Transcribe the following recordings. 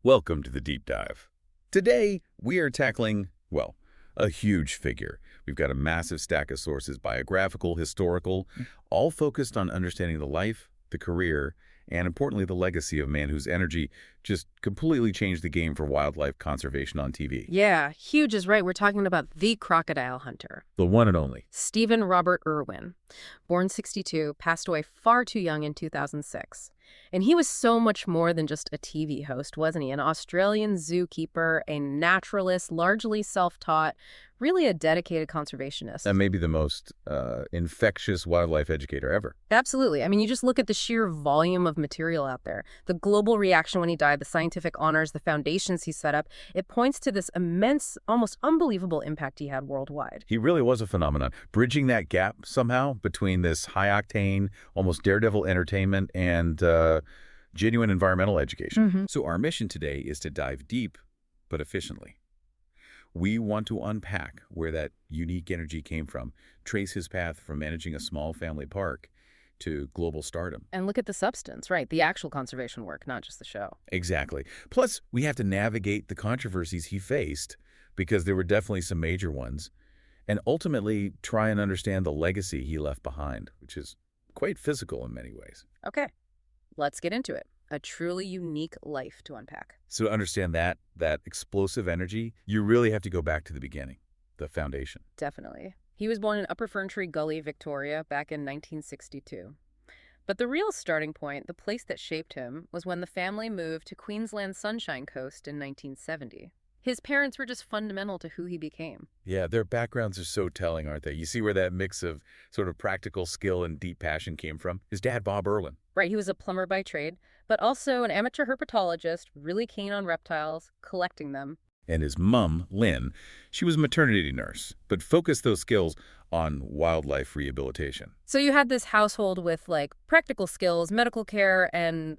Welcome to the Deep Dive. Today, we are tackling, well, a huge figure. We've got a massive stack of sources, biographical, historical, all focused on understanding the life, the career, and importantly, the legacy of a man whose energy just completely changed the game for wildlife conservation on TV. Yeah, huge is right. We're talking about the Crocodile Hunter. The one and only. Stephen Robert Irwin, born 62, passed away far too young in 2006. And he was so much more than just a TV host, wasn't he? An Australian zookeeper, a naturalist, largely self-taught, really a dedicated conservationist. And maybe the most infectious wildlife educator ever. Absolutely. I mean, you just look at the sheer volume of material out there. The global reaction when he died, the scientific honors, the foundations he set up, it points to this immense, almost unbelievable impact he had worldwide. He really was a phenomenon, bridging that gap somehow between this high-octane, almost daredevil entertainment and genuine environmental education. So our mission today is to dive deep, but efficiently. We want to unpack where that unique energy came from, trace his path from managing a small family park to global stardom. And look at the substance, right? The actual conservation work, not just the show. Exactly. Plus, we have to navigate the controversies he faced, because there were definitely some major ones, and ultimately try and understand the legacy he left behind, which is quite physical in many ways. Okay, let's get into it. A truly unique life to unpack. So to understand that explosive energy, you really have to go back to the beginning, the foundation. Definitely. He was born in Upper Ferntree Gully, Victoria, back in 1962. But the real starting point, the place that shaped him, was when the family moved to Queensland's Sunshine Coast in 1970. His parents were just fundamental to who he became. Yeah, their backgrounds are so telling, aren't they? You see where that mix of sort of practical skill and deep passion came from? His dad, Bob Irwin. Right, he was a plumber by trade, but also an amateur herpetologist, really keen on reptiles, collecting them. And his mom, Lynn, she was a maternity nurse, but focused those skills on wildlife rehabilitation. So you had this household with, like, practical skills, medical care, and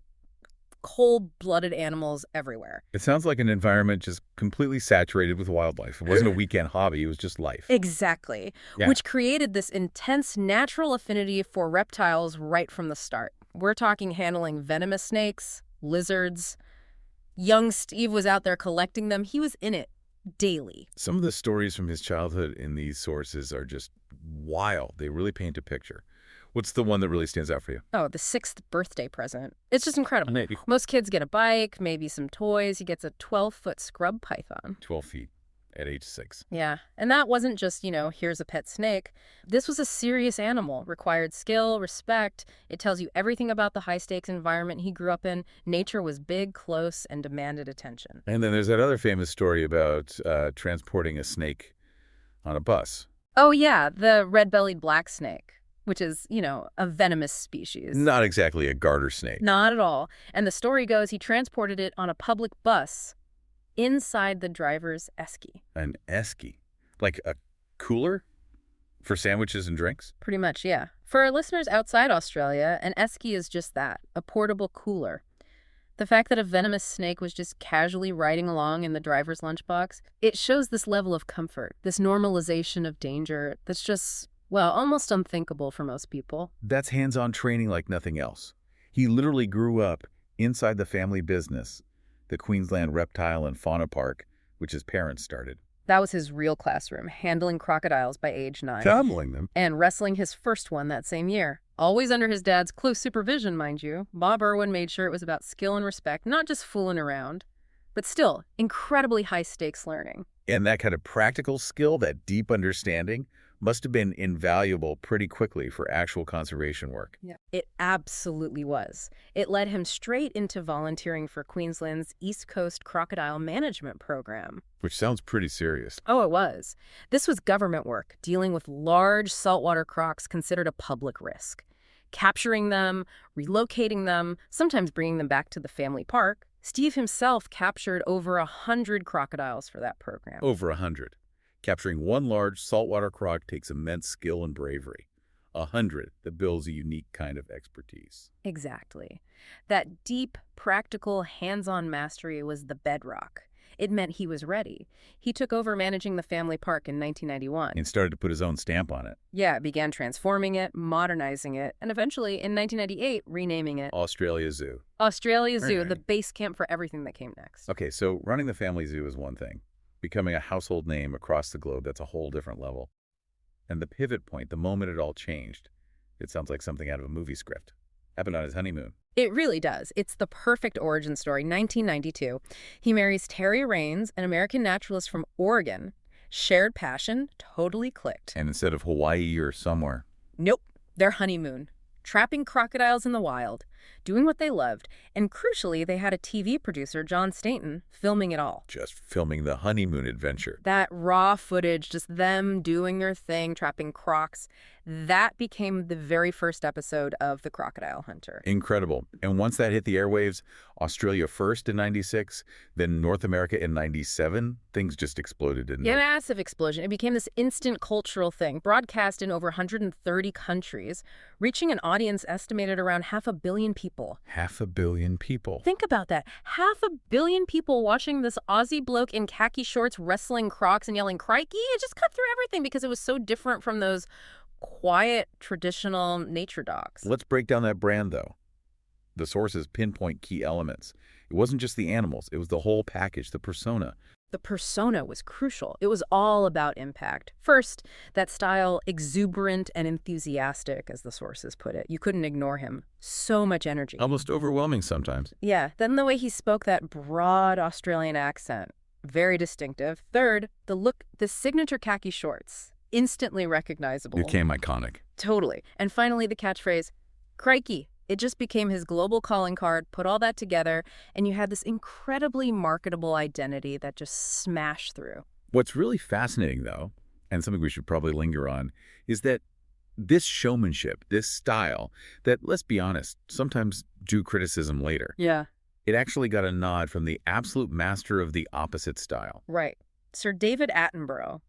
cold-blooded animals everywhere. It sounds like an environment just completely saturated with wildlife. It wasn't a weekend hobby, it was just life. Exactly, Yeah. which created this intense natural affinity for reptiles right from the start. We're talking handling venomous snakes, lizards. Young Steve was out there collecting them. He was in it daily. Some of the stories from his childhood in these sources are just wild. They really paint a picture. What's the one that really stands out for you? Oh, the 6th birthday present. It's just incredible. Maybe. Most kids get a bike, maybe some toys. He gets a 12-foot scrub python. 12 feet at age 6. Yeah, and that wasn't just, here's a pet snake. This was a serious animal, required skill, respect. It tells you everything about the high-stakes environment he grew up in. Nature was big, close, and demanded attention. And then there's that other famous story about transporting a snake on a bus. Oh, yeah, the red-bellied black snake, which is, a venomous species. Not exactly a garter snake. Not at all. And the story goes he transported it on a public bus inside the driver's esky. An esky? Like a cooler for sandwiches and drinks? Pretty much, yeah. For our listeners outside Australia, an esky is just that, a portable cooler. The fact that a venomous snake was just casually riding along in the driver's lunchbox, it shows this level of comfort, this normalization of danger that's just, well, almost unthinkable for most people. That's hands-on training like nothing else. He literally grew up inside the family business, the Queensland Reptile and Fauna Park, which his parents started. That was his real classroom, handling crocodiles by age 9. Tumbling them. And wrestling his first one that same year. Always under his dad's close supervision, mind you. Bob Irwin made sure it was about skill and respect, not just fooling around. But still, incredibly high-stakes learning. And that kind of practical skill, that deep understanding, must have been invaluable pretty quickly for actual conservation work. Yeah, it absolutely was. It led him straight into volunteering for Queensland's East Coast Crocodile Management Program. Which sounds pretty serious. Oh, it was. This was government work, dealing with large saltwater crocs considered a public risk. Capturing them, relocating them, sometimes bringing them back to the family park. Steve himself captured over 100 crocodiles for that program. Over 100. Capturing one large saltwater croc takes immense skill and bravery. 100 that builds a unique kind of expertise. Exactly. That deep, practical, hands-on mastery was the bedrock. It meant he was ready. He took over managing the family park in 1991. And started to put his own stamp on it. Yeah, began transforming it, modernizing it, and eventually, in 1998, renaming it Australia Zoo. Australia Zoo, Right. the base camp for everything that came next. Okay, so running the family zoo is one thing. Becoming a household name across the globe, that's a whole different level. And the pivot point, the moment it all changed, it sounds like something out of a movie script. Happened on his honeymoon. It really does. It's the perfect origin story. 1992. He marries Terry Raines, an American naturalist from Oregon. Shared passion, totally clicked. And instead of Hawaii or somewhere. Nope. Their honeymoon. Trapping crocodiles in the wild. Doing what they loved. And crucially, they had a TV producer, John Stainton, filming it all. Just filming the honeymoon adventure. That raw footage, just them doing their thing, trapping crocs, that became the very first episode of The Crocodile Hunter. Incredible. And once that hit the airwaves, Australia first in 96, then North America in 97, things just exploded, didn't Yeah, they? massive explosion. It became this instant cultural thing, broadcast in over 130 countries, reaching an audience estimated around 500 million people. 500 million people. Think about that. 500 million people watching this Aussie bloke in khaki shorts wrestling crocs and yelling, "Crikey!" It just cut through everything because it was so different from those quiet, traditional nature docs. Let's break down that brand, though. The sources pinpoint key elements. It wasn't just the animals. It was the whole package, the persona. The persona was crucial. It was all about impact. First, that style, exuberant and enthusiastic, as the sources put it. You couldn't ignore him. So much energy. Almost overwhelming sometimes. Yeah, then the way he spoke that broad Australian accent. Very distinctive. Third, the look, the signature khaki shorts. Instantly recognizable. It became iconic. Totally. And finally, the catchphrase, "Crikey." It just became his global calling card. Put all that together, and you had this incredibly marketable identity that just smashed through. What's really fascinating, though, and something we should probably linger on, is that this showmanship, this style, that, let's be honest, sometimes drew criticism later. Yeah. It actually got a nod from the absolute master of the opposite style. Right. Sir David Attenborough,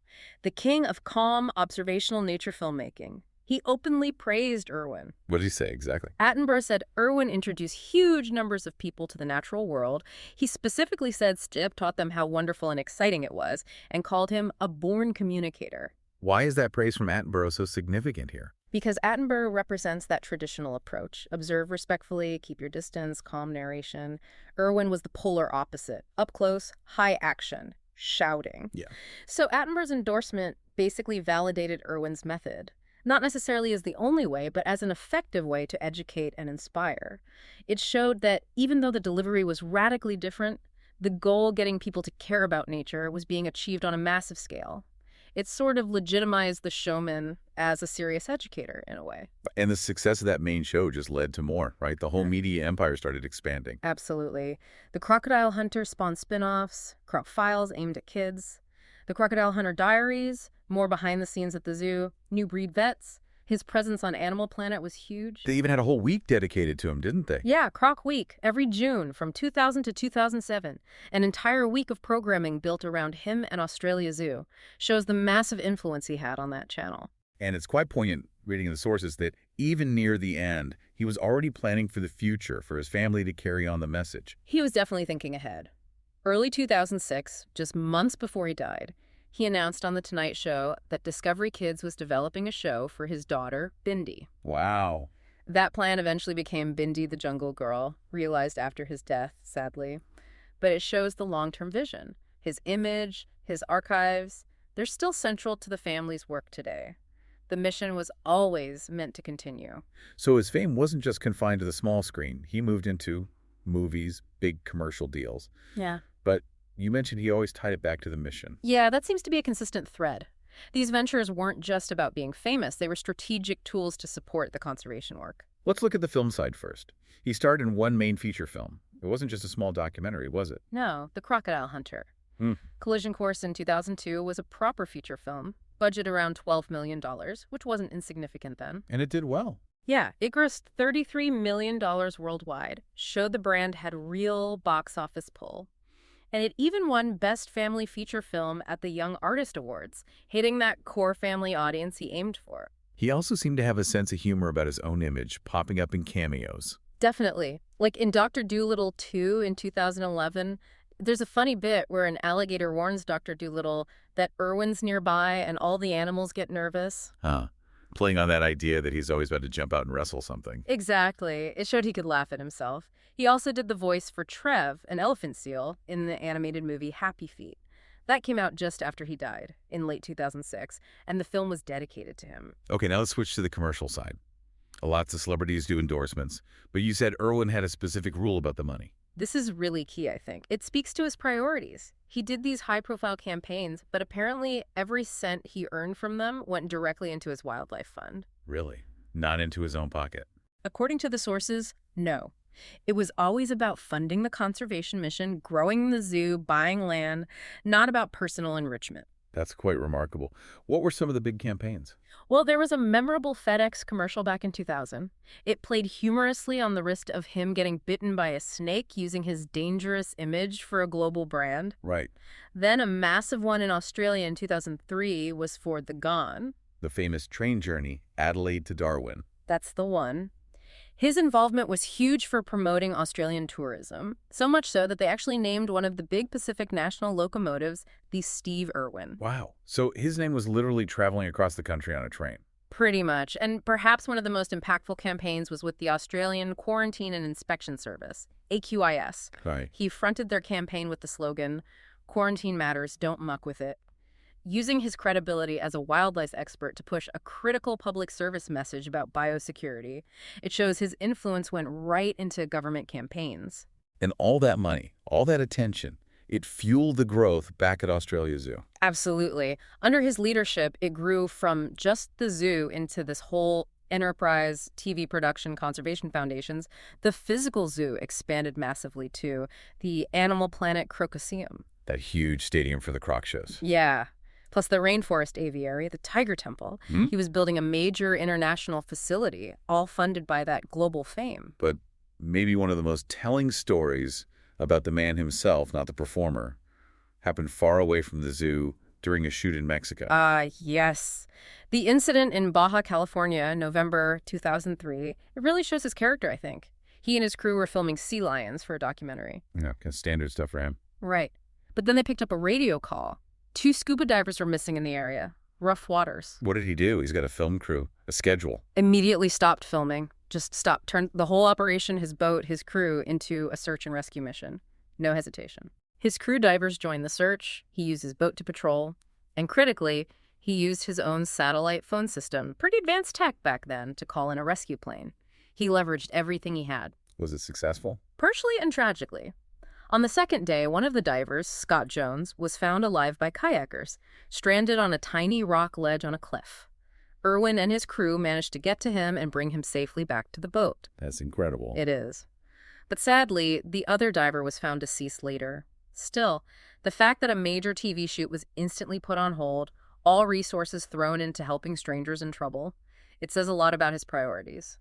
the king of calm, observational nature filmmaking. He openly praised Irwin. What did he say exactly? Attenborough said Irwin introduced huge numbers of people to the natural world. He specifically said Steve taught them how wonderful and exciting it was, and called him a born communicator. Why is that praise from Attenborough so significant here? Because Attenborough represents that traditional approach. Observe respectfully, keep your distance, calm narration. Irwin was the polar opposite. Up close, high action, shouting. Yeah. So Attenborough's endorsement basically validated Irwin's method. Not necessarily as the only way, but as an effective way to educate and inspire. It showed that even though the delivery was radically different, the goal, getting people to care about nature, was being achieved on a massive scale. It sort of legitimized the showman as a serious educator, in a way. And the success of that main show just led to more, right? The whole media empire started expanding. Absolutely. The Crocodile Hunter spawned spin-offs, Croc Files aimed at kids, The Crocodile Hunter Diaries, more behind the scenes at the zoo, new breed vets. His presence on Animal Planet was huge. They even had a whole week dedicated to him, didn't they? Yeah, Croc Week, every June from 2000 to 2007. An entire week of programming built around him and Australia Zoo. Shows the massive influence he had on that channel. And it's quite poignant, reading the sources, that even near the end, he was already planning for the future, for his family to carry on the message. He was definitely thinking ahead. Early 2006, just months before he died, he announced on The Tonight Show that Discovery Kids was developing a show for his daughter, Bindi. Wow. That plan eventually became Bindi the Jungle Girl, realized after his death, sadly. But it shows the long-term vision. His image, his archives, they're still central to the family's work today. The mission was always meant to continue. So his fame wasn't just confined to the small screen. He moved into movies, big commercial deals. Yeah. But you mentioned he always tied it back to the mission. Yeah, that seems to be a consistent thread. These ventures weren't just about being famous. They were strategic tools to support the conservation work. Let's look at the film side first. He starred in one main feature film. It wasn't just a small documentary, was it? No, The Crocodile Hunter. Collision Course in 2002 was a proper feature film, budget around $12 million, which wasn't insignificant then. And it did well. Yeah, it grossed $33 million worldwide, showed the brand had real box office pull. And it even won Best Family Feature Film at the Young Artist Awards, hitting that core family audience he aimed for. He also seemed to have a sense of humor about his own image, popping up in cameos. Definitely. Like in Dr. Dolittle 2 in 2011, There's a funny bit where an alligator warns Dr. Dolittle that Irwin's nearby and all the animals get nervous. Huh. Playing on that idea that he's always about to jump out and wrestle something. Exactly. It showed he could laugh at himself. He also did the voice for Trev, an elephant seal, in the animated movie Happy Feet. That came out just after he died, in late 2006, and the film was dedicated to him. Okay, now let's switch to the commercial side. Lots of celebrities do endorsements, but you said Irwin had a specific rule about the money. This is really key, I think. It speaks to his priorities. He did these high-profile campaigns, but apparently every cent he earned from them went directly into his wildlife fund. Really? Not into his own pocket? According to the sources, no. It was always about funding the conservation mission, growing the zoo, buying land, not about personal enrichment. That's quite remarkable. What were some of the big campaigns? Well, there was a memorable FedEx commercial back in 2000. It played humorously on the risk of him getting bitten by a snake using his dangerous image for a global brand. Right. Then a massive one in Australia in 2003 was for the Gone. The famous train journey, Adelaide to Darwin. That's the one. His involvement was huge for promoting Australian tourism, so much so that they actually named one of the big Pacific National locomotives the Steve Irwin. Wow. So his name was literally traveling across the country on a train. Pretty much. And perhaps one of the most impactful campaigns was with the Australian Quarantine and Inspection Service, AQIS. Right. He fronted their campaign with the slogan, "Quarantine matters, don't muck with it," using his credibility as a wildlife expert to push a critical public service message about biosecurity. It shows his influence went right into government campaigns. And all that money, all that attention, it fueled the growth back at Australia Zoo. Absolutely. Under his leadership, it grew from just the zoo into this whole enterprise, TV production, conservation foundations. The physical zoo expanded massively too. The Animal Planet Crocoseum. That huge stadium for the croc shows. Yeah. Plus the Rainforest Aviary, the Tiger Temple. He was building a major international facility, all funded by that global fame. But maybe one of the most telling stories about the man himself, not the performer, happened far away from the zoo during a shoot in Mexico. Yes. The incident in Baja California, November 2003, it really shows his character, I think. He and his crew were filming sea lions for a documentary. Yeah, kind of standard stuff for him. Right. But then they picked up a radio call. 2 scuba divers were missing in the area. Rough waters. What did he do? He's got a film crew, a schedule. Immediately stopped filming. Just stopped. Turned the whole operation, his boat, his crew, into a search and rescue mission. No hesitation. His crew divers joined the search. He used his boat to patrol. And critically, he used his own satellite phone system, pretty advanced tech back then, to call in a rescue plane. He leveraged everything he had. Was it successful? Partially and tragically. On the second day, one of the divers, Scott Jones, was found alive by kayakers, stranded on a tiny rock ledge on a cliff. Irwin and his crew managed to get to him and bring him safely back to the boat. That's incredible. It is. But sadly, the other diver was found deceased later. Still, the fact that a major TV shoot was instantly put on hold, all resources thrown into helping strangers in trouble, it says a lot about his priorities.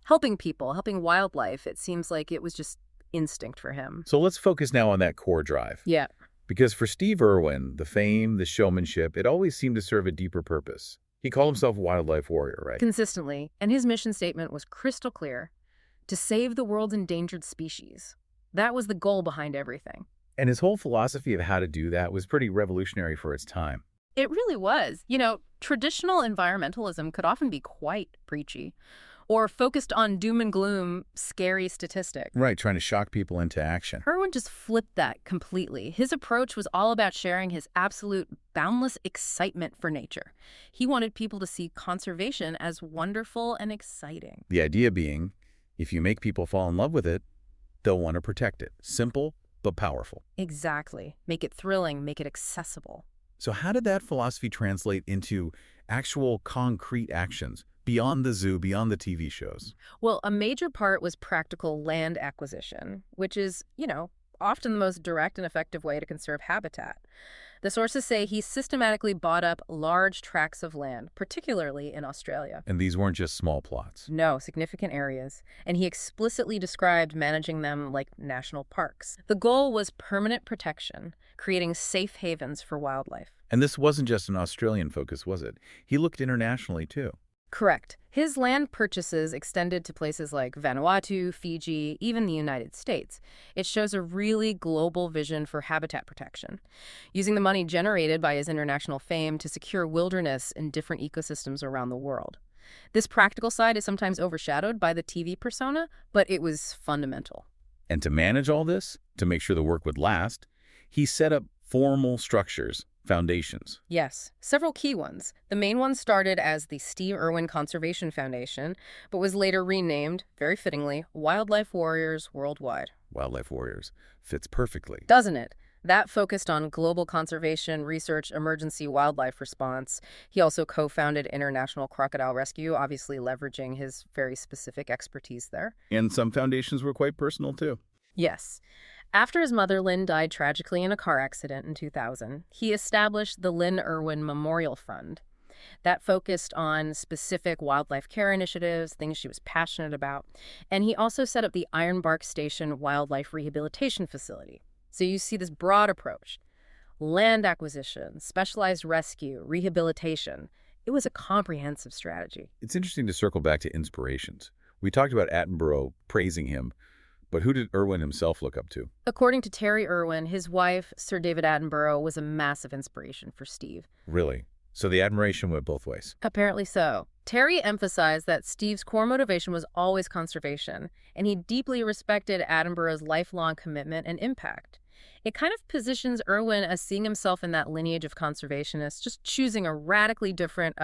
Helping people, helping wildlife, it seems like it was just instinct for him. So let's focus now on that core drive. Yeah. Because for Steve Irwin, the fame, the showmanship, it always seemed to serve a deeper purpose. He called himself a wildlife warrior, right? Consistently. And his mission statement was crystal clear: to save the world's endangered species. That was the goal behind everything. And his whole philosophy of how to do that was pretty revolutionary for its time. It really was. You know, traditional environmentalism could often be quite preachy, or focused on doom and gloom, scary statistics. Right, trying to shock people into action. Irwin just flipped that completely. His approach was all about sharing his absolute boundless excitement for nature. He wanted people to see conservation as wonderful and exciting. The idea being, if you make people fall in love with it, they'll want to protect it. Simple, but powerful. Exactly. Make it thrilling, make it accessible. So how did that philosophy translate into actual concrete actions beyond the zoo, beyond the TV shows? Well, a major part was practical land acquisition, which is, often the most direct and effective way to conserve habitat. The sources say he systematically bought up large tracts of land, particularly in Australia. And these weren't just small plots. No, significant areas. And he explicitly described managing them like national parks. The goal was permanent protection, creating safe havens for wildlife. And this wasn't just an Australian focus, was it? He looked internationally, too. Correct. His land purchases extended to places like Vanuatu, Fiji, even the United States. It shows a really global vision for habitat protection, using the money generated by his international fame to secure wilderness in different ecosystems around the world. This practical side is sometimes overshadowed by the TV persona, but it was fundamental. And to manage all this, to make sure the work would last, he set up formal structures, foundations. Yes, several key ones. The main one started as the Steve Irwin Conservation Foundation, but was later renamed, very fittingly, Wildlife Warriors Worldwide. Wildlife Warriors. Fits perfectly. Doesn't it? That focused on global conservation, research, emergency wildlife response. He also co-founded International Crocodile Rescue, obviously leveraging his very specific expertise there. And some foundations were quite personal, too. Yes. After his mother, Lynn, died tragically in a car accident in 2000, he established the Lynn Irwin Memorial Fund. That focused on specific wildlife care initiatives, things she was passionate about. And he also set up the Ironbark Station Wildlife Rehabilitation Facility. So you see this broad approach. Land acquisition, specialized rescue, rehabilitation. It was a comprehensive strategy. It's interesting to circle back to inspirations. We talked about Attenborough praising him, but who did Irwin himself look up to? According to Terry Irwin, his wife, Sir David Attenborough, was a massive inspiration for Steve. Really? So the admiration went both ways. Apparently so. Terry emphasized that Steve's core motivation was always conservation, and he deeply respected Attenborough's lifelong commitment and impact. It kind of positions Irwin as seeing himself in that lineage of conservationists, just choosing a radically different,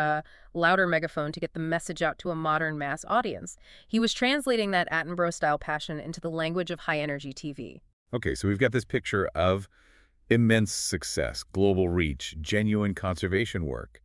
louder megaphone to get the message out to a modern mass audience. He was translating that Attenborough-style passion into the language of high-energy TV. Okay, so we've got this picture of immense success, global reach, genuine conservation work.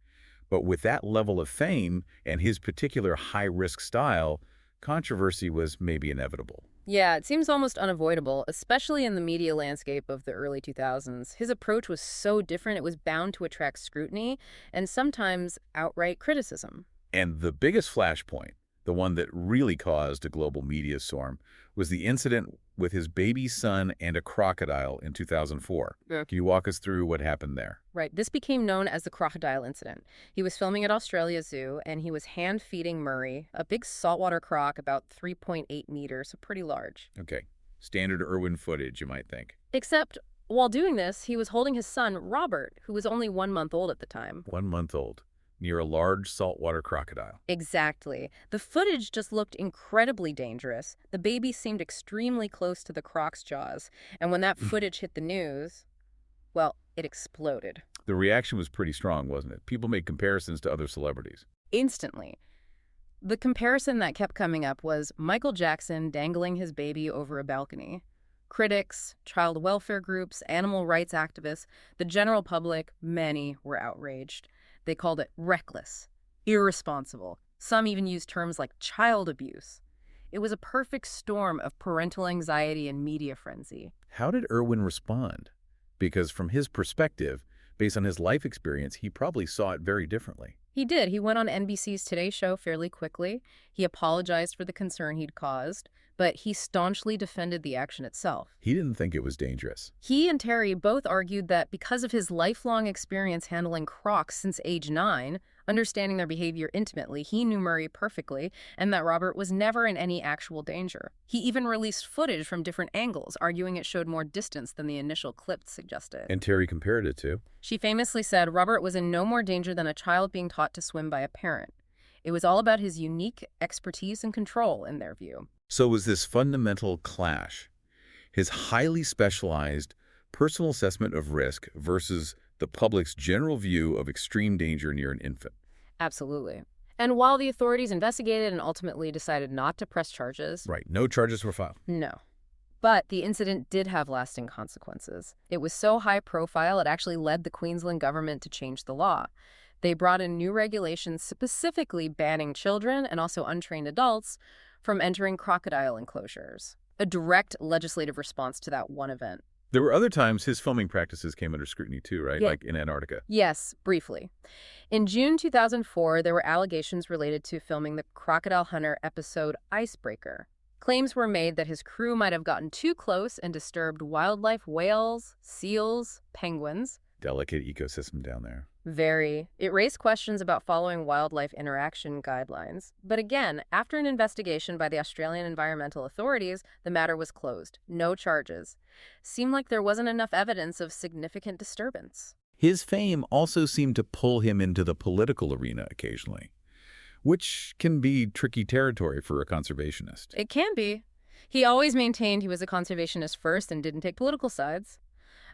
But with that level of fame and his particular high-risk style, controversy was maybe inevitable. Yeah, it seems almost unavoidable, especially in the media landscape of the early 2000s. His approach was so different, it was bound to attract scrutiny and sometimes outright criticism. And the biggest flashpoint, the one that really caused a global media storm, was the incident with his baby son and a crocodile in 2004. Yeah. Can you walk us through what happened there? Right. This became known as the Crocodile Incident. He was filming at Australia Zoo, and he was hand-feeding Murray, a big saltwater croc about 3.8 meters, so pretty large. Okay. Standard Irwin footage, you might think. Except, while doing this, he was holding his son, Robert, who was only 1 month old at the time. 1 month old, near a large saltwater crocodile. Exactly. The footage just looked incredibly dangerous. The baby seemed extremely close to the croc's jaws, and when that footage hit the news, well, it exploded. The reaction was pretty strong, wasn't it? People made comparisons to other celebrities. Instantly. The comparison that kept coming up was Michael Jackson dangling his baby over a balcony. Critics, child welfare groups, animal rights activists, the general public, many were outraged. They called it reckless, irresponsible. Some even used terms like child abuse. It was a perfect storm of parental anxiety and media frenzy. How did Irwin respond? Because from his perspective, based on his life experience, he probably saw it very differently. He did. He went on NBC's Today Show fairly quickly. He apologized for the concern he'd caused, but he staunchly defended the action itself. He didn't think it was dangerous. He and Terry both argued that because of his lifelong experience handling crocs since age 9, understanding their behavior intimately, he knew Murray perfectly, and that Robert was never in any actual danger. He even released footage from different angles, arguing it showed more distance than the initial clip suggested. And Terry compared it to? She famously said Robert was in no more danger than a child being taught to swim by a parent. It was all about his unique expertise and control, in their view. So was this fundamental clash, his highly specialized personal assessment of risk versus the public's general view of extreme danger near an infant? Absolutely. And while the authorities investigated and ultimately decided not to press charges... Right, no charges were filed. No. But the incident did have lasting consequences. It was so high profile, it actually led the Queensland government to change the law. They brought in new regulations specifically banning children and also untrained adults from entering crocodile enclosures, a direct legislative response to that one event. There were other times his filming practices came under scrutiny too, right? Yeah. Like in Antarctica. Yes, briefly. In June 2004, there were allegations related to filming the Crocodile Hunter episode Icebreaker. Claims were made that his crew might have gotten too close and disturbed wildlife, whales, seals, penguins. Delicate ecosystem down there. Very. It raised questions about following wildlife interaction guidelines. But again, after an investigation by the Australian environmental authorities, the matter was closed. No charges. Seemed like there wasn't enough evidence of significant disturbance. His fame also seemed to pull him into the political arena occasionally, which can be tricky territory for a conservationist. It can be. He always maintained he was a conservationist first and didn't take political sides.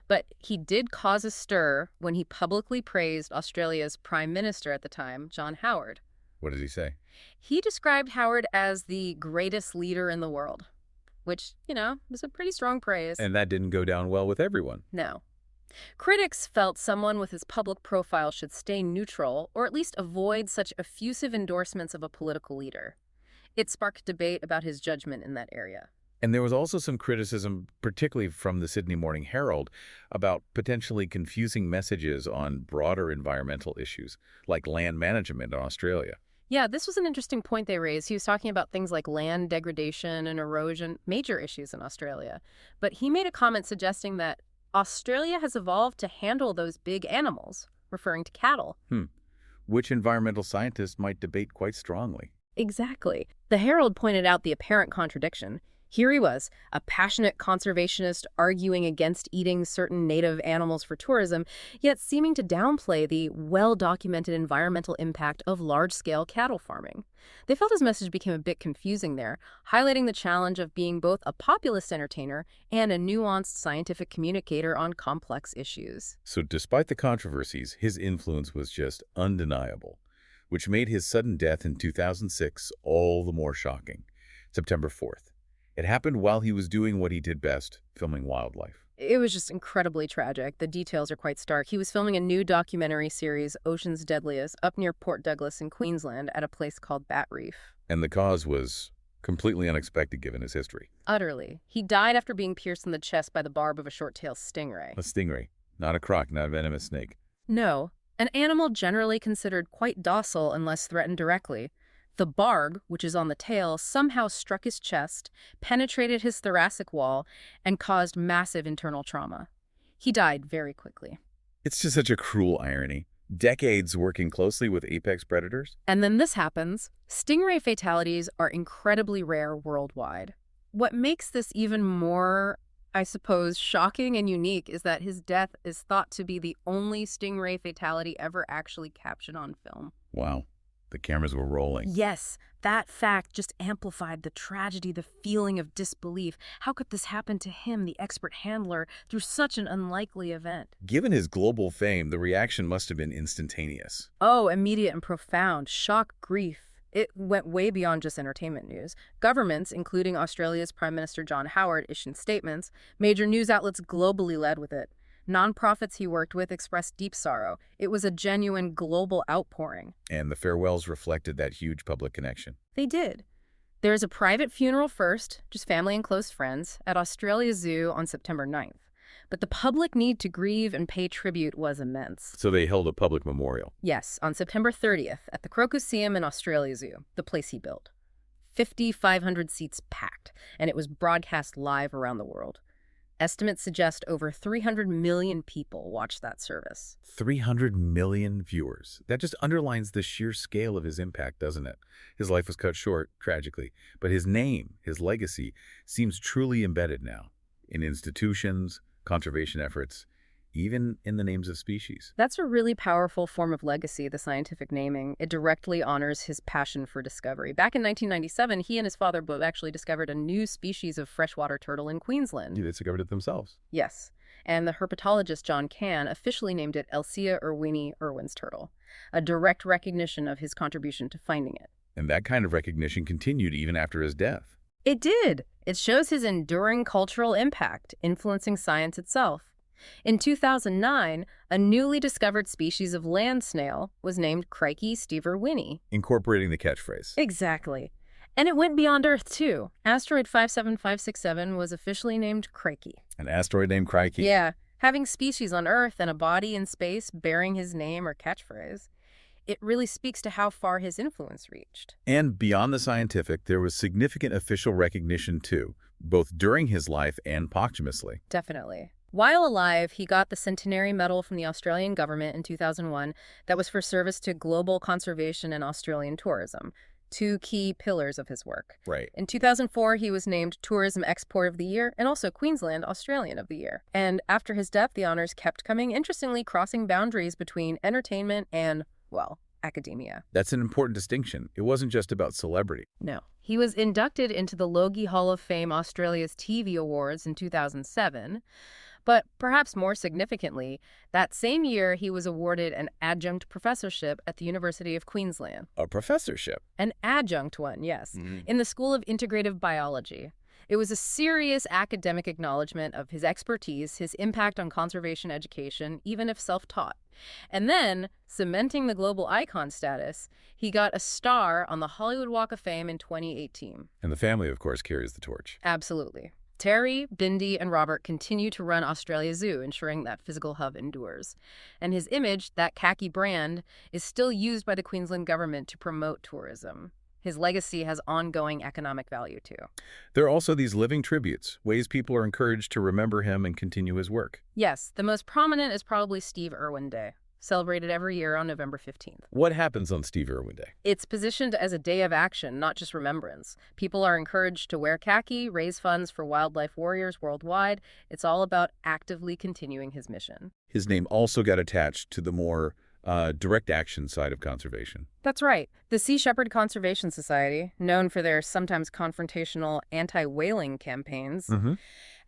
But he did cause a stir when he publicly praised Australia's Prime Minister at the time, John Howard. What did he say? He described Howard as the greatest leader in the world, which, was a pretty strong praise. And that didn't go down well with everyone. No. Critics felt someone with his public profile should stay neutral or at least avoid such effusive endorsements of a political leader. It sparked debate about his judgment in that area. And there was also some criticism, particularly from the Sydney Morning Herald, about potentially confusing messages on broader environmental issues, like land management in Australia. Yeah, this was an interesting point they raised. He was talking about things like land degradation and erosion, major issues in Australia. But he made a comment suggesting that Australia has evolved to handle those big animals, referring to cattle. Which environmental scientists might debate quite strongly. Exactly. The Herald pointed out the apparent contradiction. Here he was, a passionate conservationist arguing against eating certain native animals for tourism, yet seeming to downplay the well-documented environmental impact of large-scale cattle farming. They felt his message became a bit confusing there, highlighting the challenge of being both a populist entertainer and a nuanced scientific communicator on complex issues. So despite the controversies, his influence was just undeniable, which made his sudden death in 2006 all the more shocking. September 4th. It happened while he was doing what he did best, filming wildlife. It was just incredibly tragic. The details are quite stark. He was filming a new documentary series, Ocean's Deadliest, up near Port Douglas in Queensland at a place called Bat Reef. And the cause was completely unexpected given his history. Utterly. He died after being pierced in the chest by the barb of a short-tailed stingray. A stingray, not a croc, not a venomous snake. No, an animal generally considered quite docile unless threatened directly. The barb, which is on the tail, somehow struck his chest, penetrated his thoracic wall, and caused massive internal trauma. He died very quickly. It's just such a cruel irony. Decades working closely with apex predators. And then this happens. Stingray fatalities are incredibly rare worldwide. What makes this even more, I suppose, shocking and unique is that his death is thought to be the only stingray fatality ever actually captured on film. Wow. The cameras were rolling. Yes, that fact just amplified the tragedy, the feeling of disbelief. How could this happen to him, the expert handler, through such an unlikely event? Given his global fame, the reaction must have been instantaneous. Oh, immediate and profound. Shock, grief. It went way beyond just entertainment news. Governments, including Australia's Prime Minister John Howard, issued statements. Major news outlets globally led with it. Nonprofits he worked with expressed deep sorrow. It was a genuine global outpouring. And the farewells reflected that huge public connection. They did. There's a private funeral first, just family and close friends, at Australia Zoo on September 9th. But the public need to grieve and pay tribute was immense. So they held a public memorial. Yes, on September 30th at the Crocodile in Australia Zoo, the place he built. 5,500 seats packed, and it was broadcast live around the world. Estimates suggest over 300 million people watched that service. 300 million viewers. That just underlines the sheer scale of his impact, doesn't it? His life was cut short, tragically, but his name, his legacy, seems truly embedded now in institutions, conservation efforts, even in the names of species. That's a really powerful form of legacy, the scientific naming. It directly honors his passion for discovery. Back in 1997, he and his father both actually discovered a new species of freshwater turtle in Queensland. They discovered it themselves. Yes, and the herpetologist John Cann officially named it Elsia irwini Irwin's turtle, a direct recognition of his contribution to finding it. And that kind of recognition continued even after his death. It did. It shows his enduring cultural impact, influencing science itself. In 2009, a newly discovered species of land snail was named Crikey Steve Irwin. Incorporating the catchphrase. Exactly. And it went beyond Earth, too. Asteroid 57567 was officially named Crikey. An asteroid named Crikey. Yeah. Having species on Earth and a body in space bearing his name or catchphrase, it really speaks to how far his influence reached. And beyond the scientific, there was significant official recognition, too, both during his life and posthumously. Definitely. While alive, he got the Centenary Medal from the Australian government in 2001 that was for service to global conservation and Australian tourism, two key pillars of his work. Right. In 2004, he was named Tourism Export of the Year and also Queensland Australian of the Year. And after his death, the honors kept coming, interestingly crossing boundaries between entertainment and, well, academia. That's an important distinction. It wasn't just about celebrity. No. He was inducted into the Logie Hall of Fame Australia's TV Awards in 2007. But perhaps more significantly, that same year he was awarded an adjunct professorship at the University of Queensland. A professorship? An adjunct one, yes, in the School of Integrative Biology. It was a serious academic acknowledgement of his expertise, his impact on conservation education, even if self-taught. And then, cementing the global icon status, he got a star on the Hollywood Walk of Fame in 2018. And the family, of course, carries the torch. Absolutely. Terry, Bindi, and Robert continue to run Australia Zoo, ensuring that physical hub endures. And his image, that khaki brand, is still used by the Queensland government to promote tourism. His legacy has ongoing economic value, too. There are also these living tributes, ways people are encouraged to remember him and continue his work. Yes, the most prominent is probably Steve Irwin Day, celebrated every year on November 15th. What happens on Steve Irwin Day? It's positioned as a day of action, not just remembrance. People are encouraged to wear khaki, raise funds for wildlife warriors worldwide. It's all about actively continuing his mission. His name also got attached to the more direct action side of conservation. That's right. The Sea Shepherd Conservation Society, known for their sometimes confrontational anti-whaling campaigns,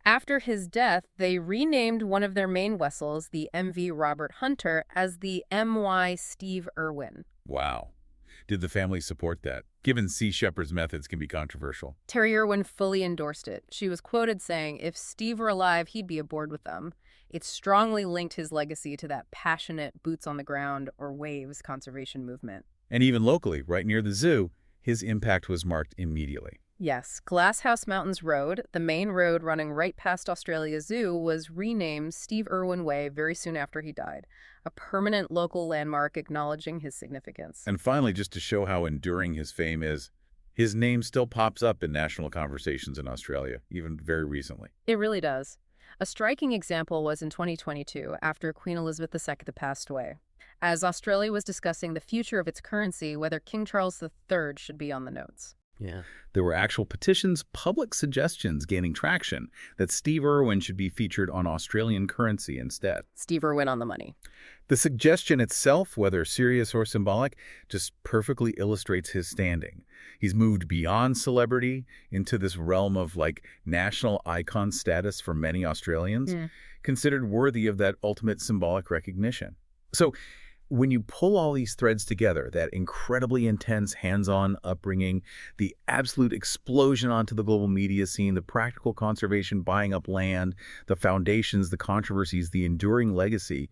after his death, they renamed one of their main vessels, the MV Robert Hunter, as the MY Steve Irwin. Wow. Did the family support that, given Sea Shepherd's methods can be controversial? Terry Irwin fully endorsed it. She was quoted saying, if Steve were alive, he'd be aboard with them. It strongly linked his legacy to that passionate boots-on-the-ground or waves conservation movement. And even locally, right near the zoo, his impact was marked immediately. Yes, Glasshouse Mountains Road, the main road running right past Australia Zoo, was renamed Steve Irwin Way very soon after he died, a permanent local landmark acknowledging his significance. And finally, just to show how enduring his fame is, his name still pops up in national conversations in Australia, even very recently. It really does. A striking example was in 2022, after Queen Elizabeth II passed away. As Australia was discussing the future of its currency, whether King Charles III should be on the notes. Yeah. There were actual petitions, public suggestions gaining traction that Steve Irwin should be featured on Australian currency instead. Steve Irwin on the money. The suggestion itself, whether serious or symbolic, just perfectly illustrates his standing. He's moved beyond celebrity into this realm of national icon status for many Australians, considered worthy of that ultimate symbolic recognition. So when you pull all these threads together, that incredibly intense hands-on upbringing, the absolute explosion onto the global media scene, the practical conservation buying up land, the foundations, the controversies, the enduring legacy,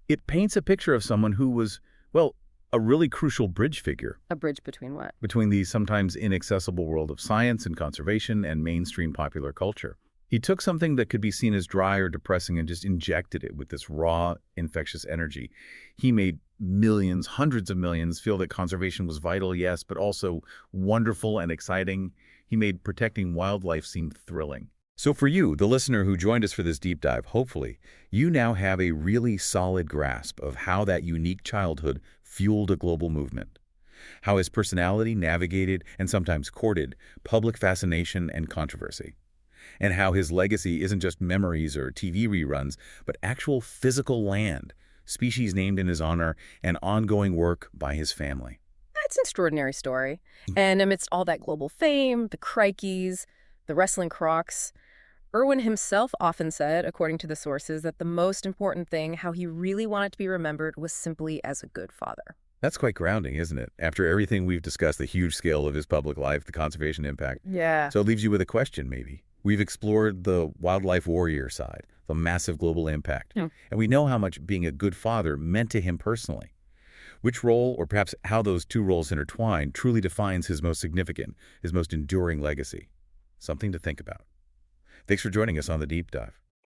it paints a picture of someone who was, well, a really crucial bridge figure. A bridge between what? Between the sometimes inaccessible world of science and conservation and mainstream popular culture. He took something that could be seen as dry or depressing and just injected it with this raw, infectious energy. He made millions, hundreds of millions, feel that conservation was vital, yes, but also wonderful and exciting. He made protecting wildlife seem thrilling. So for you, the listener who joined us for this deep dive, hopefully, you now have a really solid grasp of how that unique childhood fueled a global movement. How his personality navigated and sometimes courted public fascination and controversy. And how his legacy isn't just memories or TV reruns, but actual physical land, species named in his honor, and ongoing work by his family. That's an extraordinary story. And amidst all that global fame, the crikeys, the wrestling crocs, Irwin himself often said, according to the sources, that the most important thing, how he really wanted to be remembered, was simply as a good father. That's quite grounding, isn't it? After everything we've discussed, the huge scale of his public life, the conservation impact. Yeah. So it leaves you with a question, maybe. We've explored the wildlife warrior side, the massive global impact. And we know how much being a good father meant to him personally. Which role, or perhaps how those two roles intertwine, truly defines his most significant, his most enduring legacy? Something to think about. Thanks for joining us on The Deep Dive.